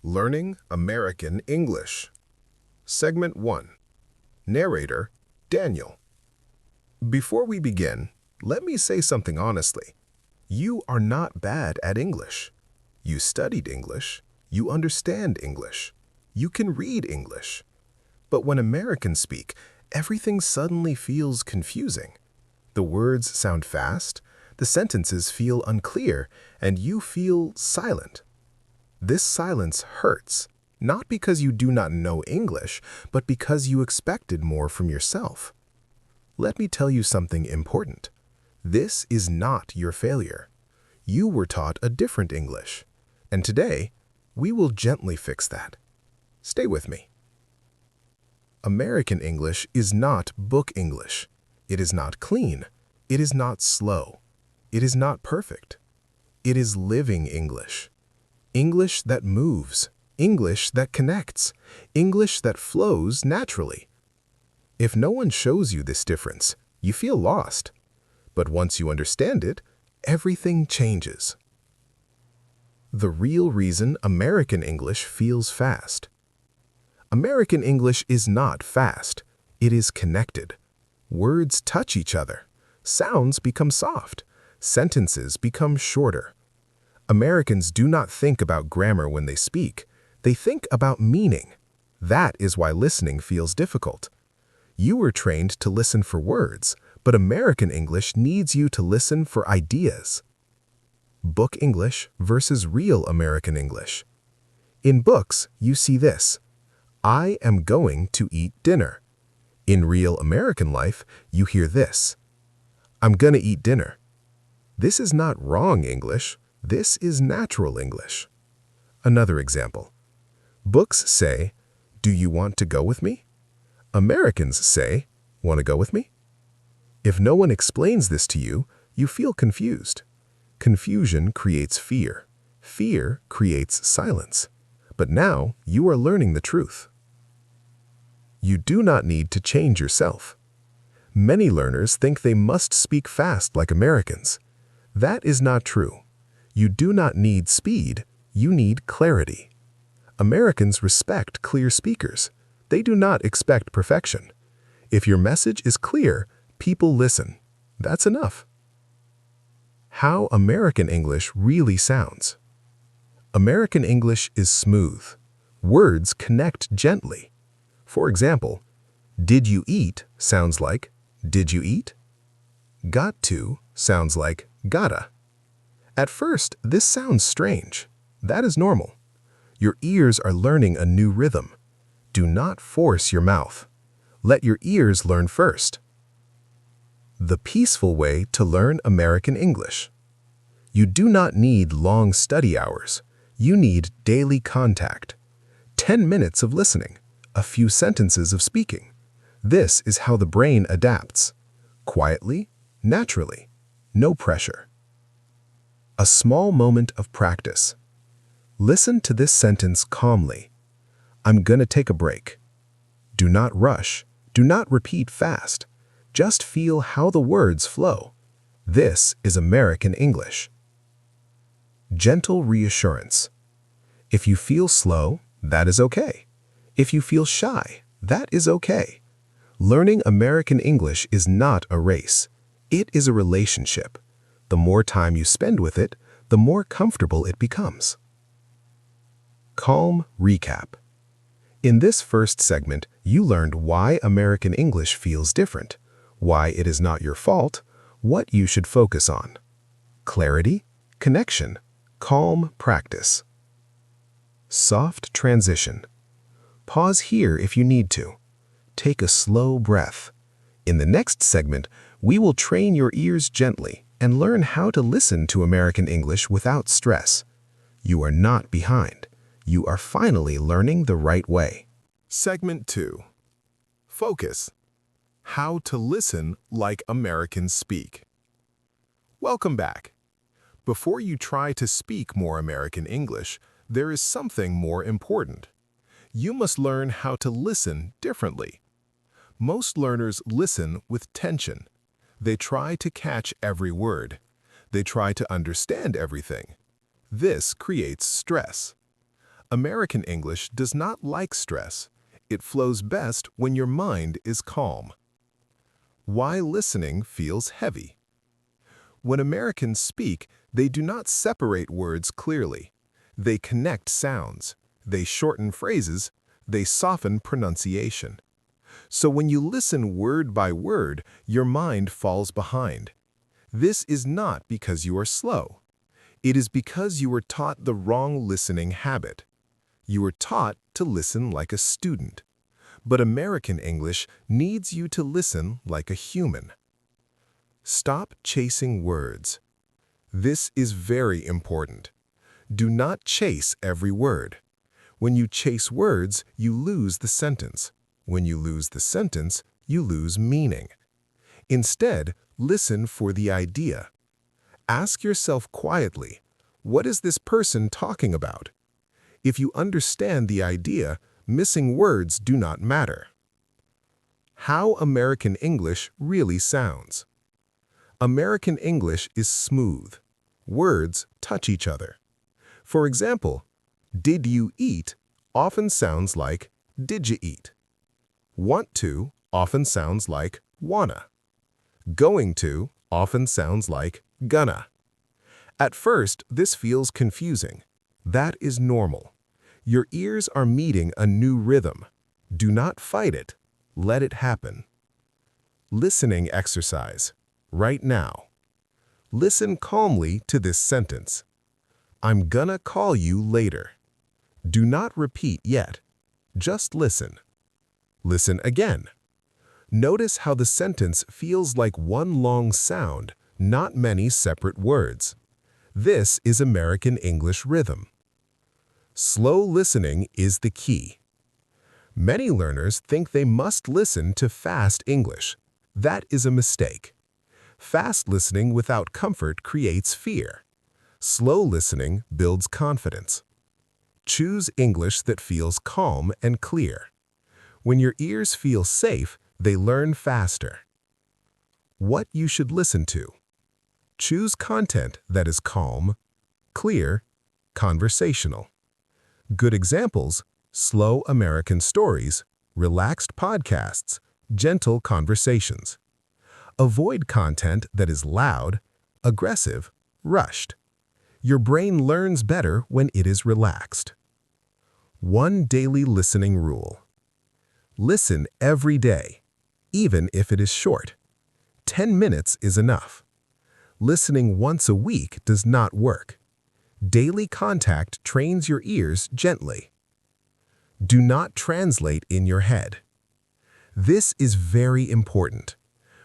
Learning American English. Segment 1. Narrator, Daniel. Before we begin, let me say something honestly. You are not bad at English. You studied English. You understand English. You can read English. But when Americans speak, everything suddenly feels confusing. The words sound fast, the sentences feel unclear, and you feel silent. This silence hurts, not because you do not know English, but because you expected more from yourself. Let me tell you something important. This is not your failure. You were taught a different English, and today, we will gently fix that. Stay with me. American English is not book English. It is not clean. It is not slow. It is not perfect. It is living English. English that moves, English that connects, English that flows naturally. If no one shows you this difference, you feel lost. But once you understand it, everything changes. The real reason American English feels fast. American English is not fast. It is connected. Words touch each other. Sounds become soft. Sentences become shorter. Americans do not think about grammar when they speak. They think about meaning. That is why listening feels difficult. You were trained to listen for words, but American English needs you to listen for ideas. Book English versus real American English. In books, you see this. I am going to eat dinner. In real American life, you hear this. I'm gonna eat dinner. This is not wrong English. This is natural English. Another example. Books say, do you want to go with me? Americans say, want to go with me? If no one explains this to you, you feel confused. Confusion creates fear. Fear creates silence. But now you are learning the truth. You do not need to change yourself. Many learners think they must speak fast like Americans. That is not true. You do not need speed, you need clarity. Americans respect clear speakers. They do not expect perfection. If your message is clear, people listen. That's enough. How American English really sounds. American English is smooth. Words connect gently. For example, did you eat sounds like did you eat? Got to sounds like gotta. At first, this sounds strange. That is normal. Your ears are learning a new rhythm. Do not force your mouth. Let your ears learn first. The peaceful way to learn American English. You do not need long study hours. You need daily contact. 10 minutes of listening, a few sentences of speaking. This is how the brain adapts. Quietly, naturally, no pressure. A small moment of practice. Listen to this sentence calmly. I'm gonna take a break. Do not rush. Do not repeat fast. Just feel how the words flow. This is American English. Gentle reassurance. If you feel slow, that is okay. If you feel shy, that is okay. Learning American English is not a race. It is a relationship. The more time you spend with it, the more comfortable it becomes. Calm recap. In this first segment, you learned why American English feels different, why it is not your fault, what you should focus on. Clarity, connection, calm practice. Soft transition. Pause here if you need to. Take a slow breath. In the next segment, we will train your ears gently and learn how to listen to American English without stress. You are not behind. You are finally learning the right way. Segment 2. Focus. How to listen like Americans speak. Welcome back. Before you try to speak more American English, there is something more important. You must learn how to listen differently. Most learners listen with tension. They try to catch every word. They try to understand everything. This creates stress. American English does not like stress. It flows best when your mind is calm. Why listening feels heavy. When Americans speak, they do not separate words clearly. They connect sounds. They shorten phrases. They soften pronunciation. So when you listen word by word, your mind falls behind. This is not because you are slow. It is because you were taught the wrong listening habit. You were taught to listen like a student. But American English needs you to listen like a human. Stop chasing words. This is very important. Do not chase every word. When you chase words, you lose the sentence. When you lose the sentence, you lose meaning. Instead, listen for the idea. Ask yourself quietly, what is this person talking about? If you understand the idea, missing words do not matter. How American English really sounds. American English is smooth. Words touch each other. For example, did you eat often sounds like did you eat. Want to often sounds like wanna. Going to often sounds like gonna. At first, this feels confusing. That is normal. Your ears are meeting a new rhythm. Do not fight it. Let it happen. Listening exercise. Right now. Listen calmly to this sentence. I'm gonna call you later. Do not repeat yet. Just listen. Listen again. Notice how the sentence feels like one long sound, not many separate words. This is American English rhythm. Slow listening is the key. Many learners think they must listen to fast English. That is a mistake. Fast listening without comfort creates fear. Slow listening builds confidence. Choose English that feels calm and clear. When your ears feel safe, they learn faster. What you should listen to. Choose content that is calm, clear, conversational. Good examples: slow American stories, relaxed podcasts, gentle conversations. Avoid content that is loud, aggressive, rushed. Your brain learns better when it is relaxed. One daily listening rule. Listen every day, even if it is short. 10 minutes is enough. Listening once a week does not work. Daily contact trains your ears gently. Do not translate in your head. This is very important.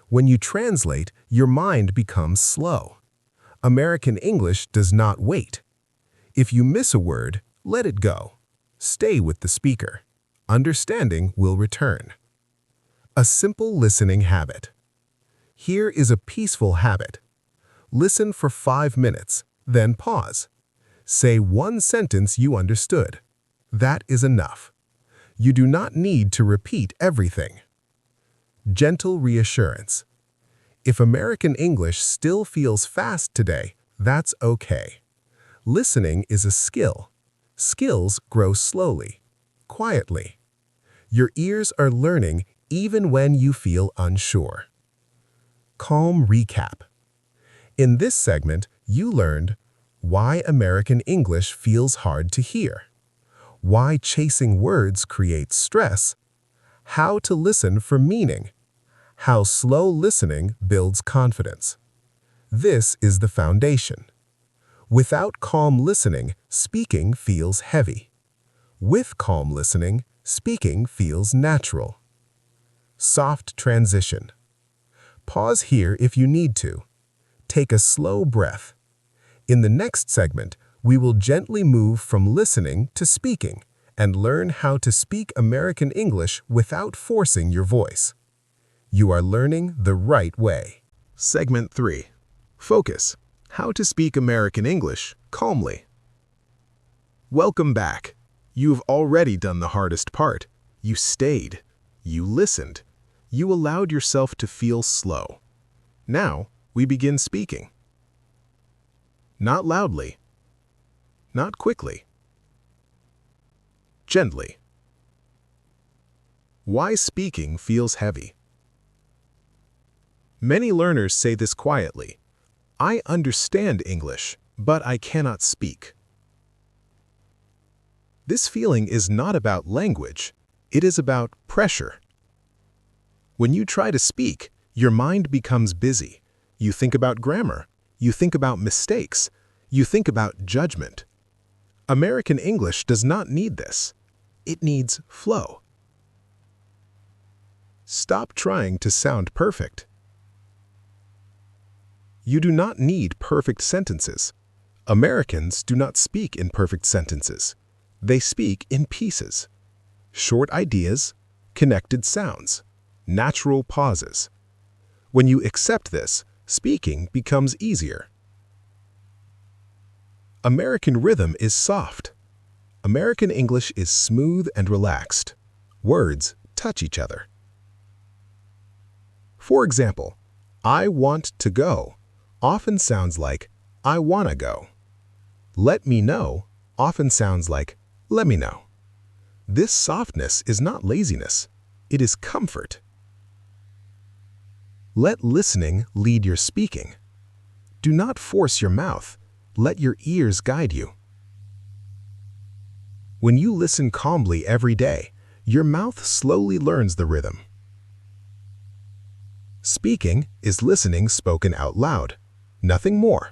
When you translate, your mind becomes slow. American English does not wait. If you miss a word, let it go. Stay with the speaker. Understanding will return. A simple listening habit. Here is a peaceful habit. Listen for 5 minutes, then pause. Say one sentence you understood. That is enough. You do not need to repeat everything. Gentle reassurance. If American English still feels fast today, that's okay. Listening is a skill. Skills grow slowly, quietly. Your ears are learning even when you feel unsure. Calm recap. In this segment, you learned why American English feels hard to hear, why chasing words creates stress, how to listen for meaning, how slow listening builds confidence. This is the foundation. Without calm listening, speaking feels heavy. With calm listening, speaking feels natural. Soft transition. Pause here if you need to. Take a slow breath. In the next segment, we will gently move from listening to speaking and learn how to speak American English without forcing your voice. You are learning the right way. Segment 3. Focus. How to speak American English calmly. Welcome back. You've already done the hardest part. You stayed. You listened. You allowed yourself to feel slow. Now, we begin speaking. Not loudly. Not quickly. gently. Why speaking feels heavy. Many learners say this quietly. I understand English, but I cannot speak. This feeling is not about language, it is about pressure. When you try to speak, your mind becomes busy. You think about grammar, you think about mistakes, you think about judgment. American English does not need this. It needs flow. Stop trying to sound perfect. You do not need perfect sentences. Americans do not speak in perfect sentences. They speak in pieces. Short ideas, connected sounds, natural pauses. When you accept this, speaking becomes easier. American rhythm is soft. American English is smooth and relaxed. Words touch each other. For example, I want to go often sounds like I wanna go. Let me know often sounds like let me know. This softness is not laziness, it is comfort. Let listening lead your speaking. Do not force your mouth, let your ears guide you. When you listen calmly every day, your mouth slowly learns the rhythm. Speaking is listening spoken out loud, nothing more.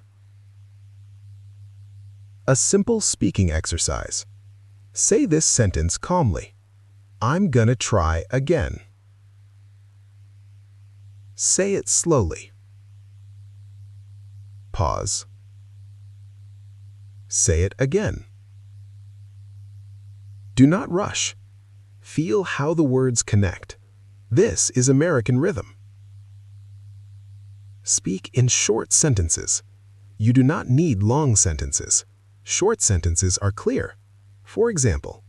A simple speaking exercise. Say this sentence calmly. I'm gonna try again. Say it slowly. Pause. Say it again. Do not rush. Feel how the words connect. This is American rhythm. Speak in short sentences. You do not need long sentences. Short sentences are clear. For example,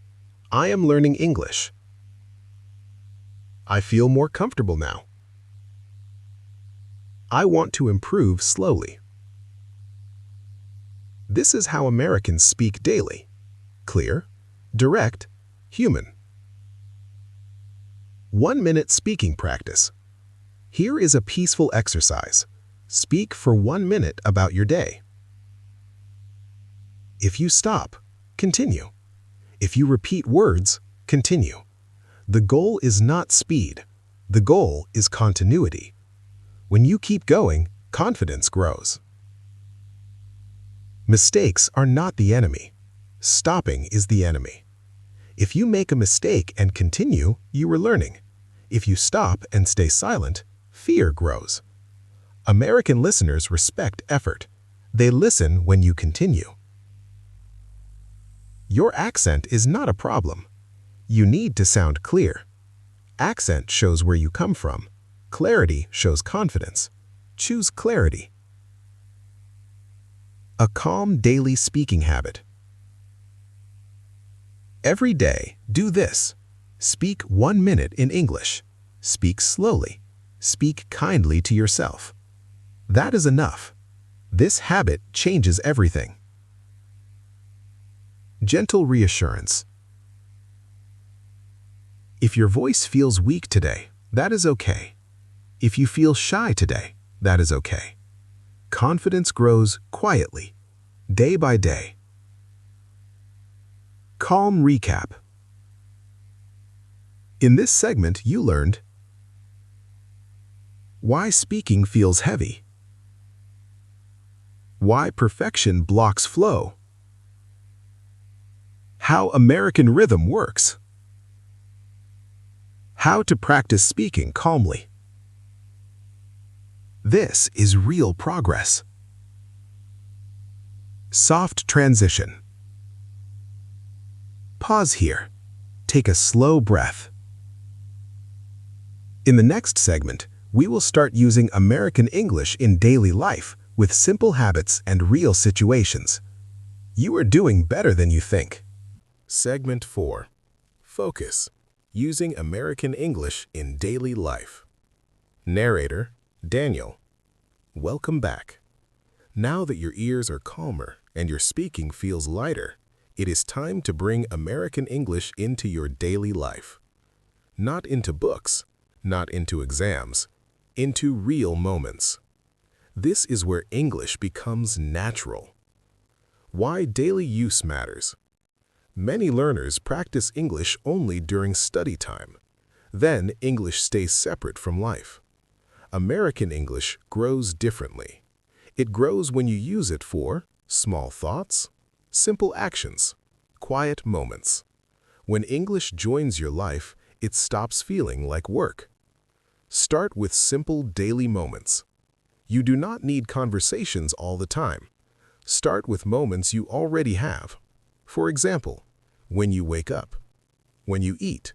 I am learning English. I feel more comfortable now. I want to improve slowly. This is how Americans speak daily. Clear, direct, human. 1-minute speaking practice. Here is a peaceful exercise. Speak for 1 minute about your day. If you stop, continue. If you repeat words, continue. The goal is not speed. The goal is continuity. When you keep going, confidence grows. Mistakes are not the enemy. Stopping is the enemy. If you make a mistake and continue, you are learning. If you stop and stay silent, fear grows. American listeners respect effort. They listen when you continue. Your accent is not a problem. You need to sound clear. Accent shows where you come from. Clarity shows confidence. Choose clarity. A calm daily speaking habit. Every day, do this. Speak 1 minute in English. Speak slowly. Speak kindly to yourself. That is enough. This habit changes everything. Gentle reassurance. If your voice feels weak today, that is okay. If you feel shy today, that is okay. Confidence grows quietly, day by day. Calm recap. In this segment, you learned why speaking feels heavy, why perfection blocks flow, how American rhythm works, how to practice speaking calmly. This is real progress. Soft transition. Pause here. Take a slow breath. In the next segment, we will start using American English in daily life with simple habits and real situations. You are doing better than you think. Segment 4. Focus. Using American English in daily life. Narrator, Daniel. Welcome back. Now that your ears are calmer and your speaking feels lighter, It is time to bring American English into your daily life. Not into books, not into exams, into real moments. This is where English becomes natural. Why daily use matters. Many learners practice English only during study time. Then English stays separate from life. American English grows differently. It grows when you use it for small thoughts, simple actions, quiet moments. When English joins your life, it stops feeling like work. Start with simple daily moments. You do not need conversations all the time. Start with moments you already have. For example, when you wake up, when you eat,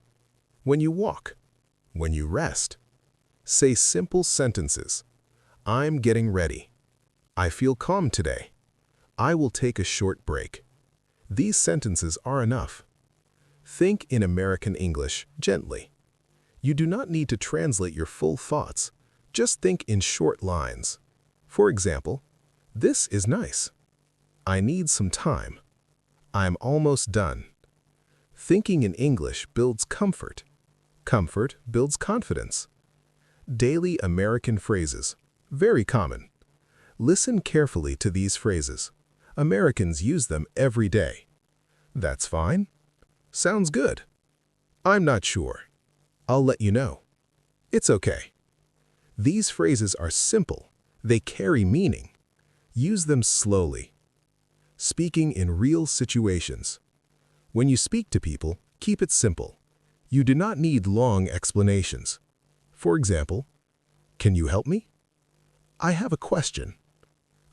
when you walk, when you rest. Say simple sentences. I'm getting ready. I feel calm today. I will take a short break. These sentences are enough. Think in American English gently. You do not need to translate your full thoughts. Just think in short lines. For example, this is nice. I need some time. I'm almost done. Thinking in English builds comfort. Comfort builds confidence. Daily American phrases. Very common. Listen carefully to these phrases. Americans use them every day. That's fine. Sounds good. I'm not sure. I'll let you know. It's okay. These phrases are simple. They carry meaning. Use them slowly. Speaking in real situations. When you speak to people, keep it simple. You do not need long explanations. For example, can you help me? I have a question.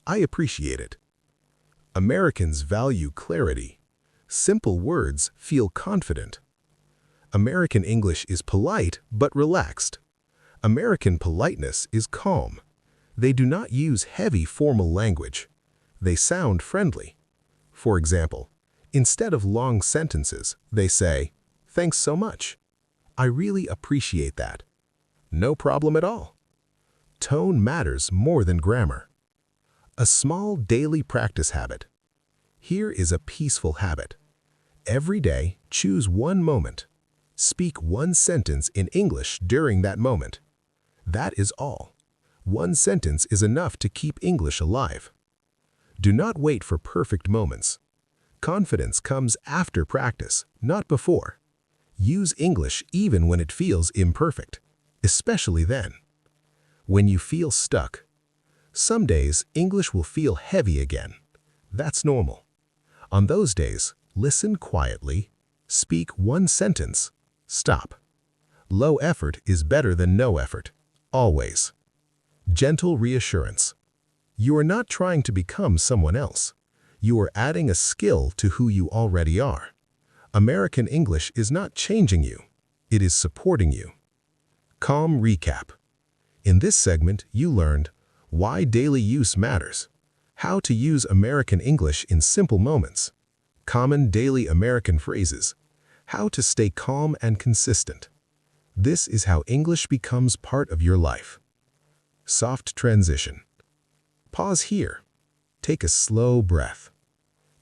I appreciate it. Americans value clarity. Simple words feel confident. American English is polite but relaxed. American politeness is calm. They do not use heavy formal language. They sound friendly. For example, instead of long sentences, they say, "Thanks so much. I really appreciate that." No problem at all. Tone matters more than grammar. A small daily practice habit. Here is a peaceful habit. Every day, choose one moment. Speak one sentence in English during that moment. That is all. One sentence is enough to keep English alive. Do not wait for perfect moments. Confidence comes after practice, not before. Use English even when it feels imperfect, especially then. When you feel stuck. Some days, English will feel heavy again. That's normal. On those days, listen quietly, speak one sentence, stop. Low effort is better than no effort, always. Gentle reassurance. You are not trying to become someone else. You are adding a skill to who you already are. American English is not changing you. It is supporting you. Calm recap. In this segment, you learned why daily use matters, how to use American English in simple moments, common daily American phrases, how to stay calm and consistent. This is how English becomes part of your life. Soft transition. Pause here. Take a slow breath.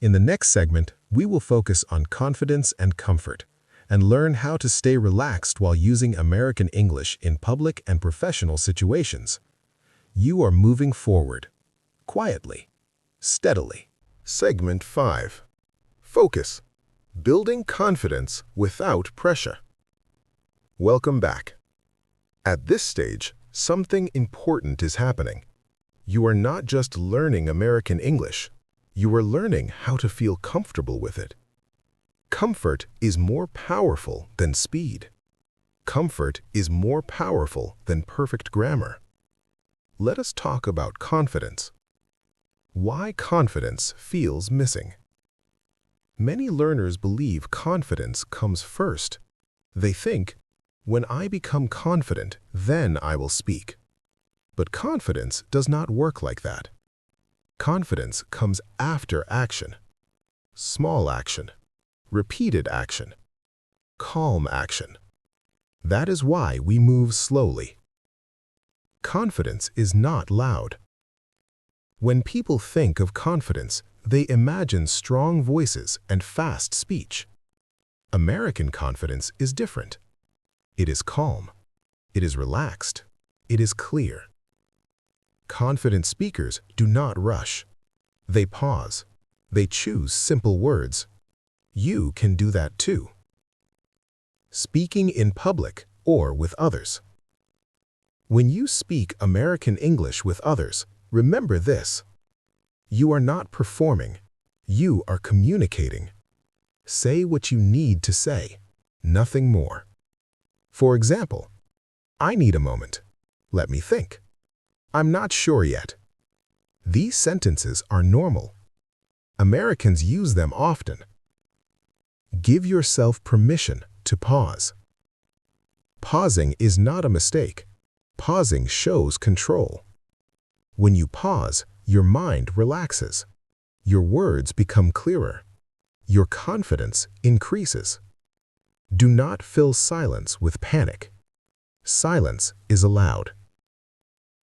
In the next segment, we will focus on confidence and comfort and learn how to stay relaxed while using American English in public and professional situations. You are moving forward, quietly, steadily. Segment 5. Focus. Building confidence without pressure. Welcome back. At this stage, something important is happening. You are not just learning American English. You are learning how to feel comfortable with it. Comfort is more powerful than speed. Comfort is more powerful than perfect grammar. Let us talk about confidence. Why confidence feels missing. Many learners believe confidence comes first. They think, when I become confident, then I will speak. But confidence does not work like that. Confidence comes after action. Small action. Repeated action. Calm action. That is why we move slowly. Confidence is not loud. When people think of confidence, They imagine strong voices and fast speech. American confidence is different. It is calm. It is relaxed. It is clear. Confident speakers do not rush. They pause. They choose simple words. You can do that too. Speaking in public or with others. When you speak American English with others, remember this. You are not performing. You are communicating. Say what you need to say, nothing more. For example, I need a moment. Let me think. I'm not sure yet. These sentences are normal. Americans use them often. Give yourself permission to pause. Pausing is not a mistake. Pausing shows control. When you pause, your mind relaxes. Your words become clearer. Your confidence increases. Do not fill silence with panic. Silence is allowed.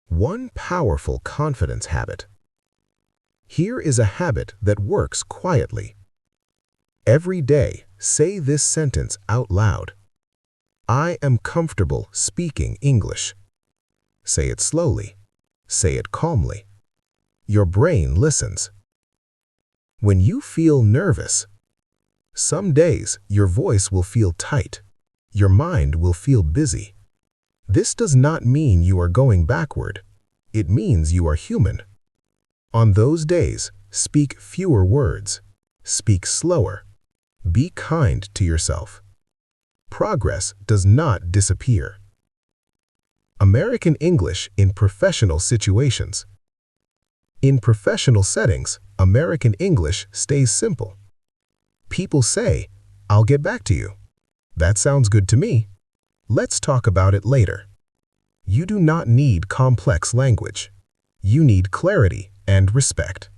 One powerful confidence habit. Here is a habit that works quietly. Every day, say this sentence out loud. I am comfortable speaking English. Say it slowly. Say it calmly. Your brain listens. When you feel nervous, some days your voice will feel tight. Your mind will feel busy. This does not mean you are going backward. It means you are human. On those days, speak fewer words. Speak slower. Be kind to yourself. Progress does not disappear. American English in professional situations. In professional settings, American English stays simple. People say, I'll get back to you. That sounds good to me. Let's talk about it later. You do not need complex language. You need clarity and respect.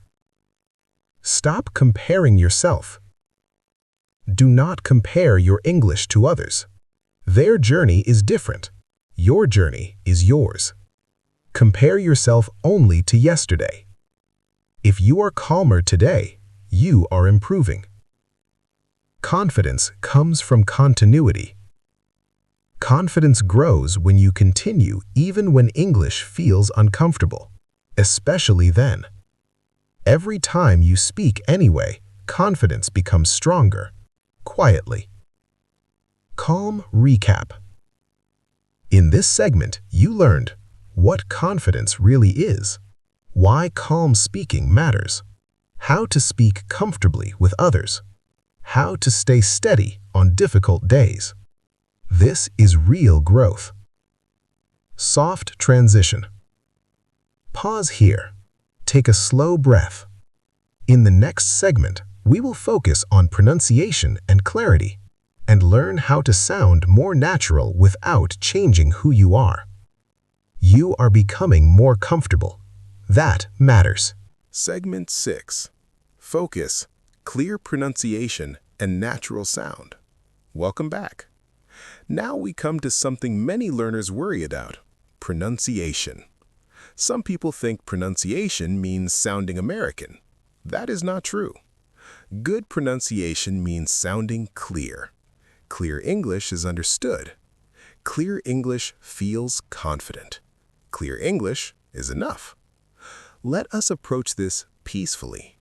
Stop comparing yourself. Do not compare your English to others. Their journey is different. Your journey is yours. Compare yourself only to yesterday. If you are calmer today, you are improving. Confidence comes from continuity. Confidence grows when you continue even when English feels uncomfortable, especially then. Every time you speak anyway, confidence becomes stronger, quietly. Calm recap. In this segment, you learned what confidence really is, why calm speaking matters, how to speak comfortably with others, how to stay steady on difficult days. This is real growth. Soft transition. Pause here. Take a slow breath. In the next segment, we will focus on pronunciation and clarity and learn how to sound more natural without changing who you are. You are becoming more comfortable. That matters. Segment 6. Focus, clear pronunciation, and natural sound. Welcome back. Now we come to something many learners worry about, pronunciation. Some people think pronunciation means sounding American. That is not true. Good pronunciation means sounding clear. Clear English is understood. Clear English feels confident. Clear English is enough. Let us approach this peacefully.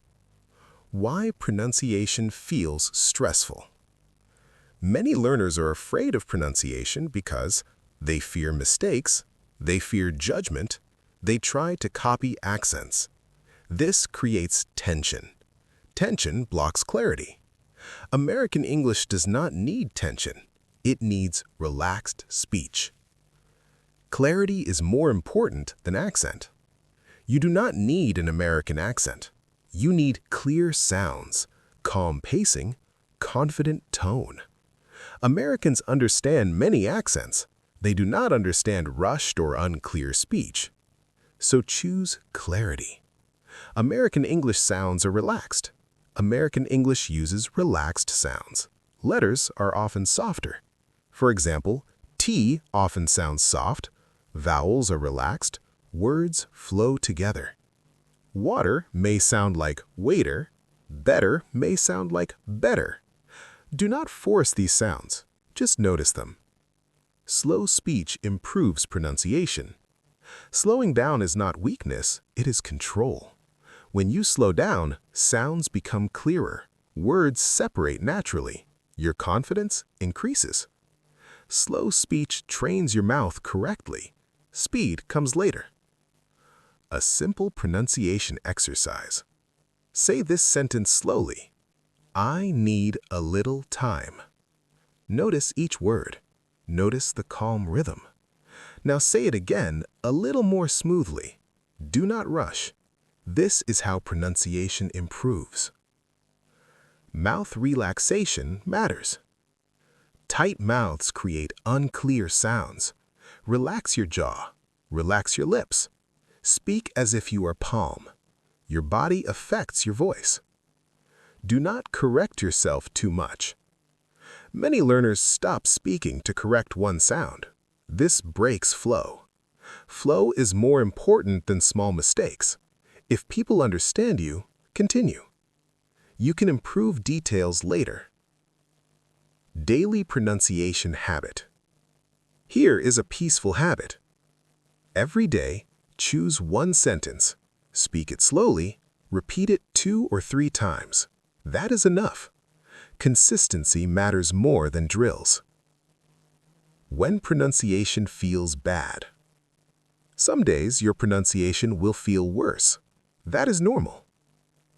Why pronunciation feels stressful. Many learners are afraid of pronunciation because they fear mistakes, they fear judgment, they try to copy accents. This creates tension. Tension blocks clarity. American English does not need tension. It needs relaxed speech. Clarity is more important than accent. You do not need an American accent. You need clear sounds, calm pacing, confident tone. Americans understand many accents. They do not understand rushed or unclear speech. So choose clarity. American English sounds are relaxed. American English uses relaxed sounds. Letters are often softer. For example, T often sounds soft, vowels are relaxed, words flow together. Water may sound like waiter. Better may sound like better. Do not force these sounds. Just notice them. Slow speech improves pronunciation. Slowing down is not weakness, it is control. When you slow down, sounds become clearer. Words separate naturally. Your confidence increases. Slow speech trains your mouth correctly. Speed comes later. A simple pronunciation exercise. Say this sentence slowly. I need a little time. Notice each word. Notice the calm rhythm. Now say it again a little more smoothly. Do not rush. This is how pronunciation improves. Mouth relaxation matters. Tight mouths create unclear sounds. Relax your jaw. Relax your lips. Speak as if you are calm. Your body affects your voice. Do not correct yourself too much. Many learners stop speaking to correct one sound. This breaks flow. Flow is more important than small mistakes. If people understand you, continue. You can improve details later. Daily pronunciation habit. Here is a peaceful habit. Every day, choose one sentence. Speak it slowly. Repeat it 2 or 3 times. That is enough. Consistency matters more than drills. When pronunciation feels bad. Some days your pronunciation will feel worse. That is normal.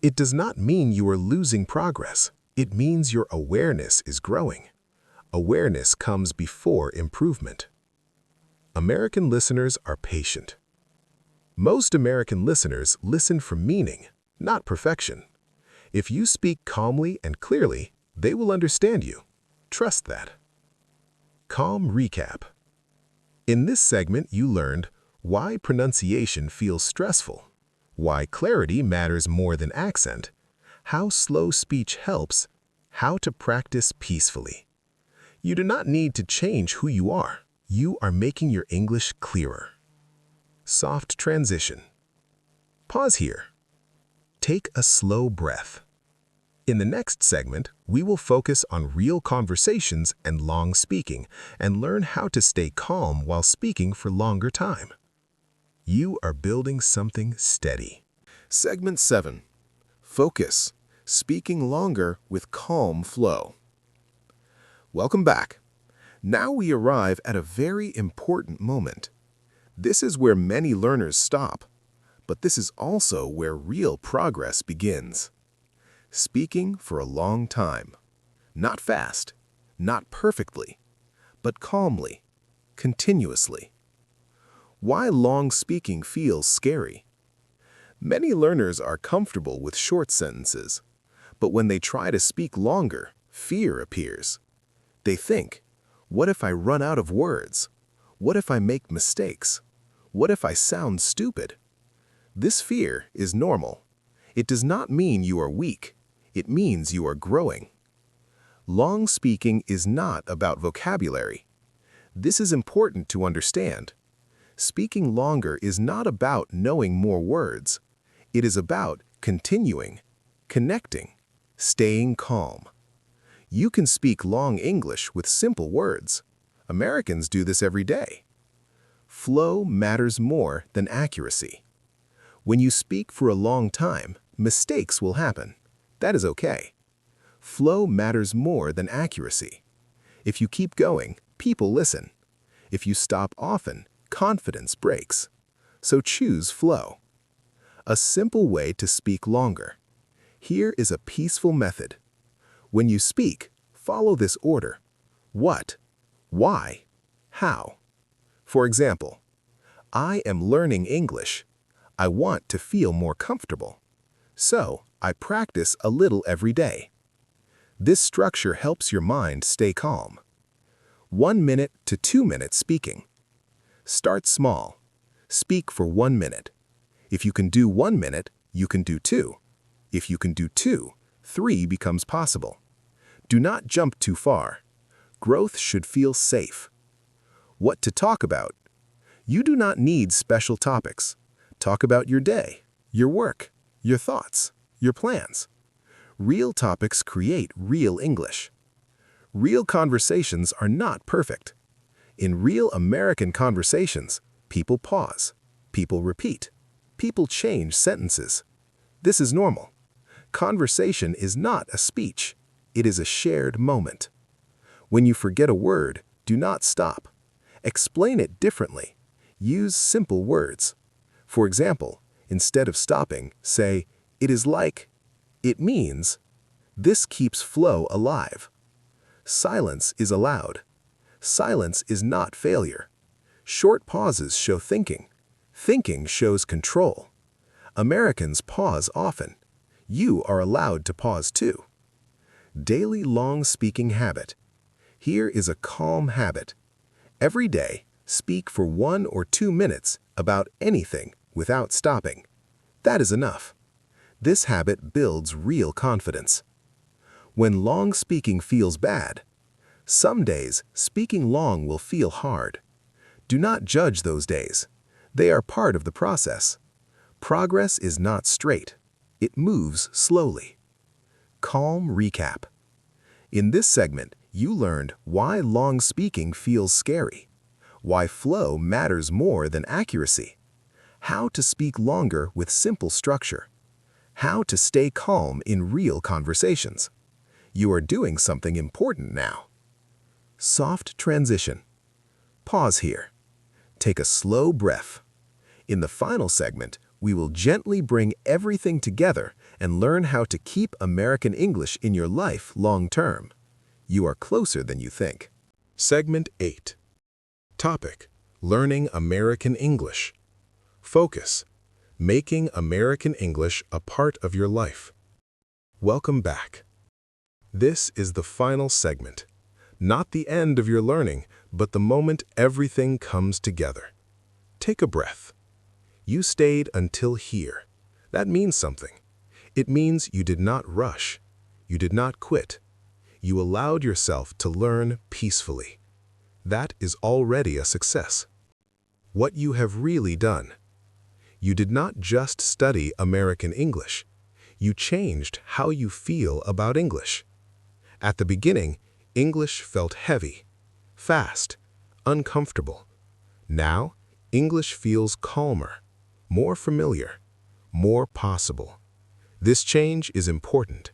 It does not mean you are losing progress. It means your awareness is growing. Awareness comes before improvement. American listeners are patient. Most American listeners listen for meaning, not perfection. If you speak calmly and clearly, they will understand you. Trust that. Calm recap. In this segment, you learned why pronunciation feels stressful, why clarity matters more than accent, how slow speech helps, how to practice peacefully. You do not need to change who you are. You are making your English clearer. Soft transition. Pause here. Take a slow breath. In the next segment, we will focus on real conversations and long speaking and learn how to stay calm while speaking for longer time. You are building something steady. Segment 7. Focus. Speaking longer with calm flow. Welcome back. Now we arrive at a very important moment. This is where many learners stop, but this is also where real progress begins. Speaking for a long time. Not fast, not perfectly, but calmly, continuously. Why long speaking feels scary? Many learners are comfortable with short sentences, but when they try to speak longer, fear appears. They think, what if I run out of words? What if I make mistakes? What if I sound stupid? This fear is normal. It does not mean you are weak. It means you are growing. Long speaking is not about vocabulary. This is important to understand. Speaking longer is not about knowing more words. It is about continuing, connecting, staying calm. You can speak long English with simple words. Americans do this every day. Flow matters more than accuracy. When you speak for a long time, mistakes will happen. That is okay. Flow matters more than accuracy. If you keep going, people listen. If you stop often, confidence breaks. So choose flow. A simple way to speak longer. Here is a peaceful method. When you speak, follow this order. What? Why? How? For example, I am learning English. I want to feel more comfortable. So, I practice a little every day. This structure helps your mind stay calm. 1 minute to 2 minutes speaking. Start small. Speak for 1 minute. If you can do 1 minute, you can do 2. If you can do 2, 3 becomes possible. Do not jump too far. Growth should feel safe. What to talk about? You do not need special topics. Talk about your day, your work, your thoughts, your plans. Real topics create real English. Real conversations are not perfect. In real American conversations, people pause, people repeat, people change sentences. This is normal. Conversation is not a speech. It is a shared moment. When you forget a word, do not stop. Explain it differently. Use simple words. For example, instead of stopping, say, "It is like," "it means." This keeps flow alive. Silence is allowed. Silence is not failure. Short pauses show thinking. Thinking shows control. Americans pause often. You are allowed to pause too. Daily long speaking habit. Here is a calm habit. Every day, speak for 1 or 2 minutes about anything without stopping. That is enough. This habit builds real confidence. When long speaking feels bad, some days speaking long will feel hard. Do not judge those days. They are part of the process. Progress is not straight. It moves slowly. Calm recap. In this segment, you learned why long speaking feels scary, why flow matters more than accuracy, how to speak longer with simple structure, how to stay calm in real conversations. You are doing something important now. Soft transition. Pause here. Take a slow breath. In the final segment, we will gently bring everything together and learn how to keep American English in your life long term. You are closer than you think. Segment 8. Topic: Learning American English. Focus: Making American English a part of your life. Welcome back. This is the final segment. Not the end of your learning, but the moment everything comes together. Take a breath. You stayed until here. That means something. It means you did not rush. You did not quit. You allowed yourself to learn peacefully. That is already a success. What you have really done. You did not just study American English. You changed how you feel about English. At the beginning, English felt heavy, fast, uncomfortable. Now, English feels calmer, more familiar, more possible. This change is important.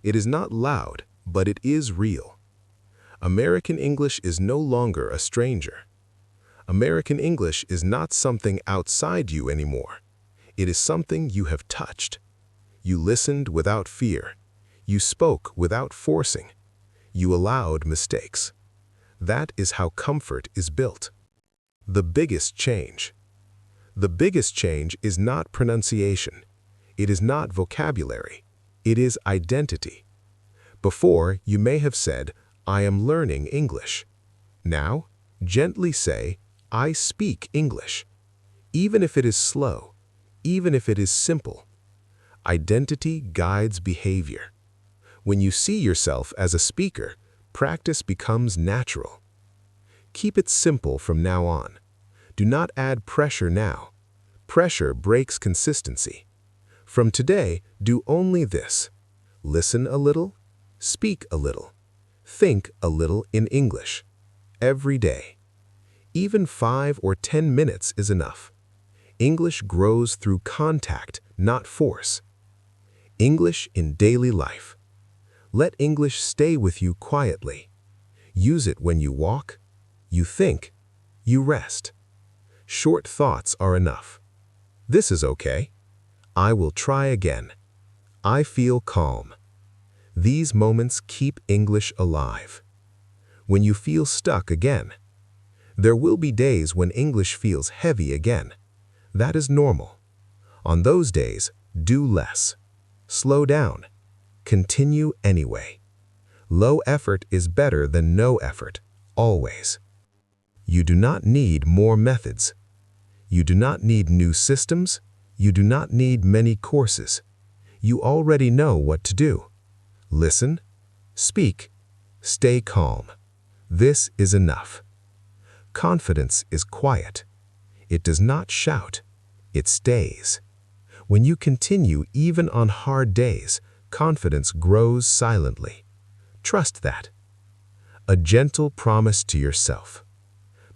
It is not loud, but it is real. American English is no longer a stranger. American English is not something outside you anymore. It is something you have touched. You listened without fear. You spoke without forcing. You allowed mistakes. That is how comfort is built. The biggest change. The biggest change is not pronunciation. It is not vocabulary. It is identity. Before, you may have said, "I am learning English." Now, gently say, "I speak English." Even if it is slow, even if it is simple. Identity guides behavior. When you see yourself as a speaker, practice becomes natural. Keep it simple from now on. Do not add pressure now. Pressure breaks consistency. From today, do only this. Listen a little, speak a little, think a little in English. Every day. Even 5 or 10 minutes is enough. English grows through contact, not force. English in daily life. Let English stay with you quietly. Use it when you walk, you think, you rest. Short thoughts are enough. This is okay. I will try again. I feel calm. These moments keep English alive. When you feel stuck again, there will be days when English feels heavy again. That is normal. On those days, do less. Slow down. Continue anyway. Low effort is better than no effort, always. You do not need more methods. You do not need new systems. You do not need many courses. You already know what to do. Listen, speak, stay calm. This is enough. Confidence is quiet. It does not shout. It stays. When you continue even on hard days, confidence grows silently. Trust that. A gentle promise to yourself.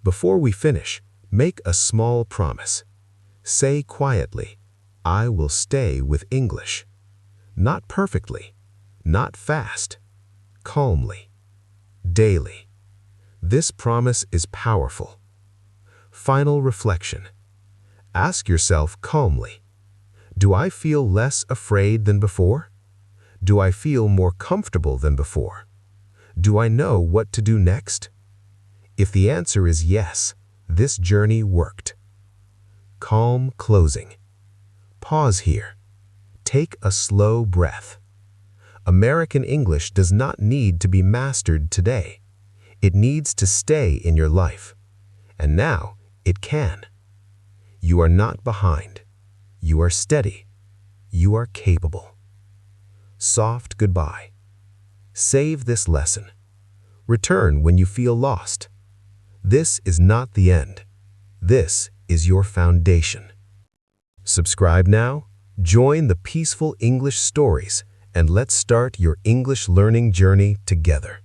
Before we finish, make a small promise. Say quietly, I will stay with English. Not perfectly, not fast, calmly, daily. This promise is powerful. Final reflection. Ask yourself calmly, do I feel less afraid than before? Do I feel more comfortable than before? Do I know what to do next? If the answer is yes, this journey worked. Calm closing. Pause here. Take a slow breath. American English does not need to be mastered today. It needs to stay in your life. And now it can. You are not behind. You are steady. You are capable. Soft goodbye. Save this lesson. Return when you feel lost. This is not the end. This is your foundation. Subscribe now, join the Peaceful English Stories, and let's start your English learning journey together.